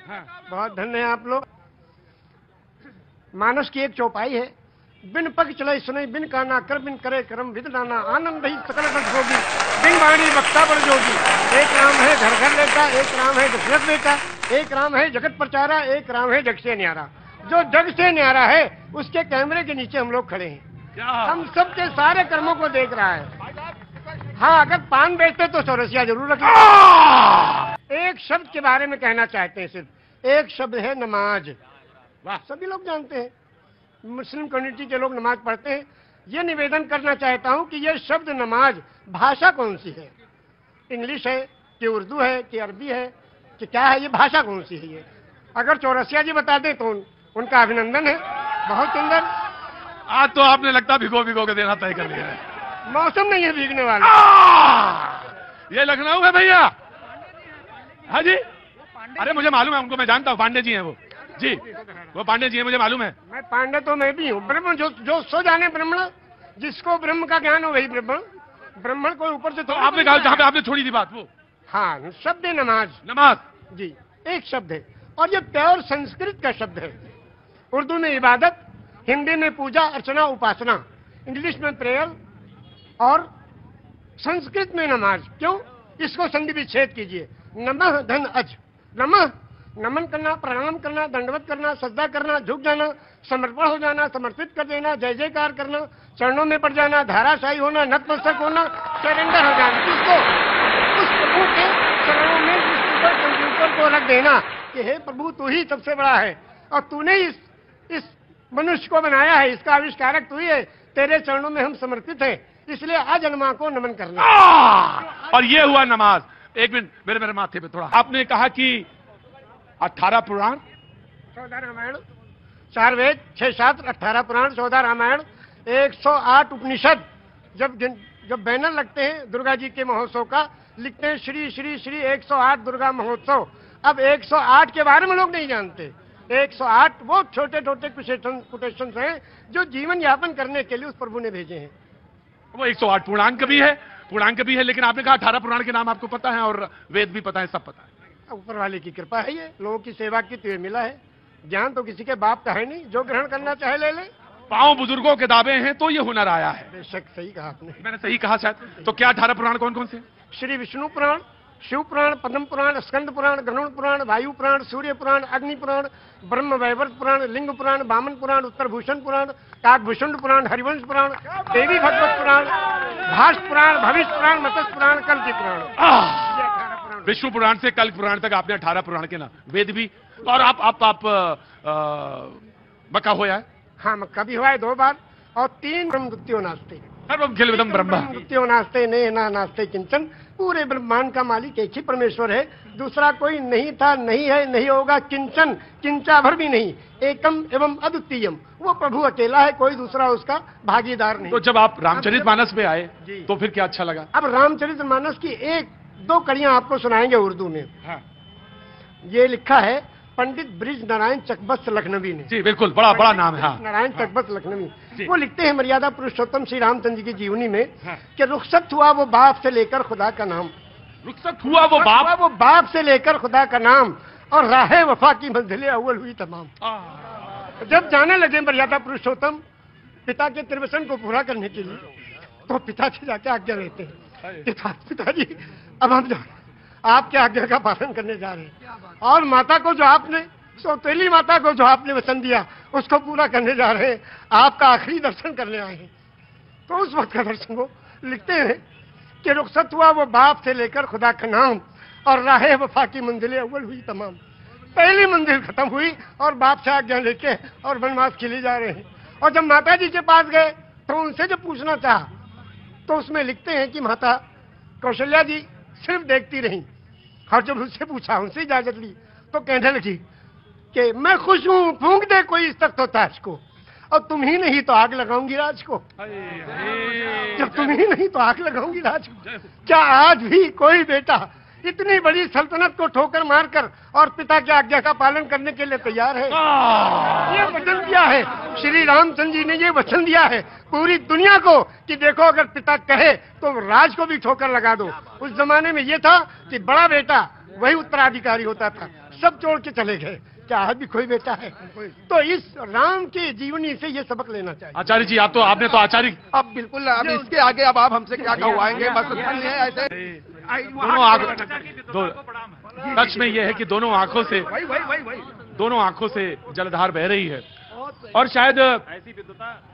बहुत धन्य है आप लोग। मानस की एक चौपाई है, बिन पग चले सुने, बिन काना कर, बिन करे करम विद नाना, आनंद ही सकल रस होगी, बिन वाणी वक्ता बड़ जोगी। एक राम है घर घर लेता, एक राम है दशरथ बेटा, एक राम है जगत प्रचारा, एक राम है जग से न्यारा। जो जग से न्यारा है उसके कैमरे के नीचे हम लोग खड़े हैं, हम सबके सारे कर्मों को देख रहा है। हाँ, अगर पान बेचते तो चौरसिया जरूर रखें। एक शब्द के बारे में कहना चाहते हैं, सिर्फ एक शब्द है नमाज। वाह, सभी लोग जानते हैं, मुस्लिम कम्युनिटी के लोग नमाज पढ़ते हैं। ये निवेदन करना चाहता हूं कि ये शब्द नमाज भाषा कौन सी है? इंग्लिश है कि उर्दू है कि अरबी है कि क्या है? ये भाषा कौन सी है? ये अगर चौरसिया जी बता दें तो उनका अभिनंदन है। बहुत सुंदर। आज तो आपने लगता भिगो भिगो के देना तय कर लिया है। मौसम नहीं है भीगने वाला। ये लखनऊ है भैया। हाँ जी, अरे मुझे मालूम है उनको, मैं जानता हूँ, पांडे जी हैं वो जी, वो पांडे जी हैं, मुझे मालूम है। मैं पांडे तो मैं भी हूँ। ब्रह्म जो सो जाने ब्राह्मण, जिसको ब्रह्म का ज्ञान हो वही ब्राह्मण। ब्राह्मण को ऊपर से तो आपने कहा जहाँ पे आपने छोड़ी थी बात वो। हाँ, शब्द है नमाज। नमाज जी, एक शब्द है और ये प्योर संस्कृत का शब्द है। उर्दू में इबादत, हिंदी में पूजा अर्चना उपासना, इंग्लिश में प्रेयर और संस्कृत में नमाज। क्यों? इसको संधि विच्छेद कीजिए। नमः धन अज। नमः नमन करना, प्रणाम करना, दंडवत करना, सजदा करना, झुक जाना, समर्पण हो जाना, समर्पित कर देना, जय जयकार करना, चरणों में पड़ जाना, धाराशाही होना, नतमस्तक होना, सरेंडर हो जाना। किसको? उस प्रभु के चरणों में कंप्यूटर को रख देना कि हे प्रभु तू ही सबसे बड़ा है और तूने इस मनुष्य को बनाया है, इसका आविष्कारक तू ही है, तेरे चरणों में हम समर्पित हैं, इसलिए आज अनमा को नमन करना। और ये हुआ नमाज। एक मिनट, मेरे माथे पे थोड़ा। आपने कहा कि 18 पुराण, 14 रामायण, 4 वेद, 6 शास्त्र, 18 पुराण, 14 रामायण, 108 उपनिषद। जब बैनर लगते हैं दुर्गा जी के महोत्सव का, लिखते हैं श्री श्री श्री 108 दुर्गा महोत्सव। अब 108 के बारे में लोग नहीं जानते। 108 वो छोटे छोटे कोटेशंस हैं जो जीवन यापन करने के लिए उस प्रभु ने भेजे हैं। वो 108 पूर्णांक भी है, लेकिन आपने कहा 18 पुराण के नाम आपको पता है और वेद भी पता है, सब पता है। ऊपर वाले की कृपा है, ये लोगों की सेवा की तो ये मिला है। ज्ञान तो किसी के बाप का है नहीं, जो ग्रहण करना चाहे ले ले। पांव बुजुर्गों के दावे हैं तो ये हुनर आया है। बेशक सही कहा आपने। मैंने सही कहा शायद। तो क्या 18 पुराण कौन कौन से? श्री विष्णु पुराण, शिव पुराण, पद्म पुराण, स्कंद पुराण, गरुड़ पुराण, वायु पुराण, सूर्य पुराण, अग्नि पुराण, ब्रह्म वैवर्त पुराण, लिंग पुराण, वामन पुराण, उत्तर भूषण पुराण, काकभूषण पुराण, हरिवंश पुराण, देवी भगवत पुराण, भाष पुराण, भविष्य पुराण, मत्स्य पुराण, कल्कि पुराण। विष्णु पुराण से कल्कि पुराण तक आपने 18 पुराण के नाम, वेद भी। और आप मक्का हुआ है? हाँ, मक्का भी हुआ है 2 बार। और 3 ब्रह्म द्वितीयो नास्ते, सर्वम खिलविदम ब्रह्म द्वितीयो नास्ते ने ना नास्ते किंचन। पूरे ब्रह्मांड का मालिक एक ही परमेश्वर है, दूसरा कोई नहीं था, नहीं है, नहीं होगा, किंचन, किंचा भर भी नहीं, एकम एवं अद्वितीयम। वो प्रभु अकेला है, कोई दूसरा उसका भागीदार नहीं। तो जब आप रामचरितमानस में आए तो फिर क्या अच्छा लगा? अब रामचरितमानस की 1-2 कड़ियां आपको सुनाएंगे उर्दू में। हाँ। ये लिखा है पंडित ब्रिज नारायण चकबस्त लखनवी ने। जी बिल्कुल, बड़ा नाम है। हाँ। नारायण चकबस्त लखनवी। वो लिखते हैं मर्यादा पुरुषोत्तम श्री रामचंद्र जी की जीवनी में कि रुखसत हुआ वो बाप से लेकर खुदा का नाम। रुखसत हुआ वो बाप से लेकर खुदा का नाम, और राहे वफा की मंजिलें अव्वल हुई तमाम। जब जाने लगे मर्यादा पुरुषोत्तम पिता के त्रिवसन को पूरा करने के लिए, तो पिता से जाके आज्ञा लेते हैं, पिताजी अब हम आपके आज्ञा का पालन करने जा रहे हैं, और माता को जो आपने, सौतेली माता को जो आपने वचन दिया उसको पूरा करने जा रहे हैं, आपका आखिरी दर्शन करने आए हैं। तो उस वक्त का दर्शन वो लिखते हैं कि रुखसत हुआ वो बाप से लेकर खुदा का नाम, और राहे वफा की मंजिलें अव्वल हुई तमाम। पहली मंजिल खत्म हुई और बाप से आज्ञा लेके और वनवास के लिए जा रहे हैं। और जब माता जी के पास गए तो उनसे जब पूछना चाहा तो उसमें लिखते हैं कि माता कौशल्या जी सिर्फ देखती रही, और जब उससे पूछा, उनसे इजाजत ली, तो कहने लगी कि मैं खुश हूं, फूंक दे कोई इस तख्त ताज को, और तुम ही नहीं तो आग लगाऊंगी राज को। जब तुम ही नहीं तो आग लगाऊंगी राज को। क्या आज भी कोई बेटा इतनी बड़ी सल्तनत को ठोकर मारकर और पिता की आज्ञा का पालन करने के लिए तैयार है? ये वचन दिया है श्री रामचंद्र जी ने, ये वचन दिया है पूरी दुनिया को कि देखो अगर पिता कहे तो राज को भी ठोकर लगा दो। उस जमाने में ये था कि बड़ा बेटा वही उत्तराधिकारी होता था, सब छोड़ के चले गए, क्या है भी कोई बेटा है। तो इस राम की जीवनी से ये सबक लेना चाहिए। आचार्य जी आपने तो आचार्य अब बिल्कुल, अब इसके आगे अब आप हमसे क्या कहवाएंगे, बस इतना ही है। ऐसे दोनों आंखों सच में ये है कि दोनों आंखों से जलधार बह रही है। और शायद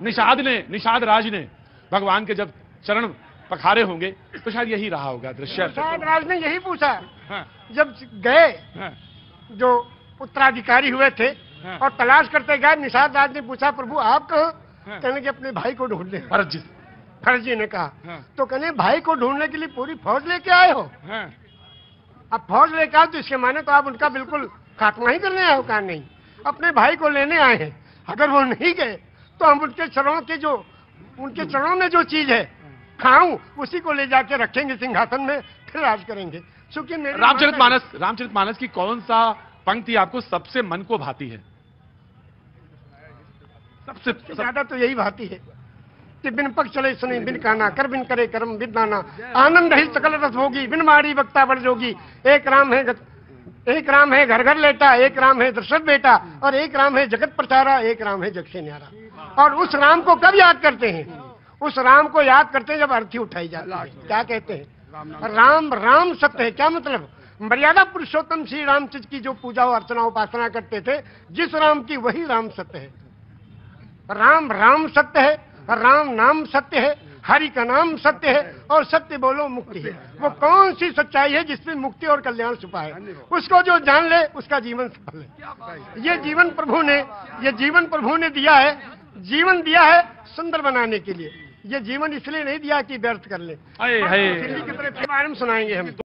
निषाद राज ने भगवान के जब चरण पखारे होंगे तो शायद यही रहा होगा दृश्य। निषाद राज ने यही पूछा हाँ, जब गए हाँ, जो उत्तराधिकारी हुए थे हाँ। और तलाश करते गए, निषाद राज ने पूछा प्रभु आप कहाँ? हाँ। कहने के अपने भाई को ढूंढने। फर्जी ने कहा हाँ। तो कहने भाई को ढूंढने के लिए पूरी फौज लेके आए हो? हाँ, अब फौज लेके आओ तो इसके माने तो आप उनका बिल्कुल खात्मा ही करने आए हो? कहा नहीं, अपने भाई को लेने आए हैं। अगर वो नहीं गए तो हम उनके चरणों में जो चीज है खाऊं उसी को ले जाके रखेंगे सिंहासन में, फिर राज करेंगे। क्योंकि रामचरितमानस की कौन सा पंक्ति आपको सबसे मन को भाती है? सबसे ज्यादा तो यही भाती है कि बिन पग चले सुने बिन काना, कर बिन करे कर्म बिन नाना, आनंद ही सकल रस होगी बिन मारी वक्ता बढ़ जोगी। एक राम है घर घर लेटा, एक राम है दशरथ बेटा, और एक राम है जगत प्रचारा, एक राम है जग से न्यारा। और उस राम को कब याद करते हैं? उस राम को याद करते हैं जब अर्थी उठाई जाती है। क्या कहते हैं? राम सत्य है। क्या मतलब? मर्यादा पुरुषोत्तम श्री रामचंद्र की जो पूजा और अर्चना उपासना करते थे, जिस राम की वही राम सत्य है। राम सत्य है, राम नाम सत्य है, हरि का नाम सत्य है, और सत्य बोलो मुक्ति है। वो कौन सी सच्चाई है जिसमें मुक्ति और कल्याण छुपा है? उसको जो जान ले उसका जीवन सफल है। ये जीवन प्रभु ने दिया है, जीवन दिया है सुंदर बनाने के लिए। ये जीवन इसलिए नहीं दिया कि व्यर्थ कर ले। दिल्ली की तरफ बारे में सुनाएंगे हम।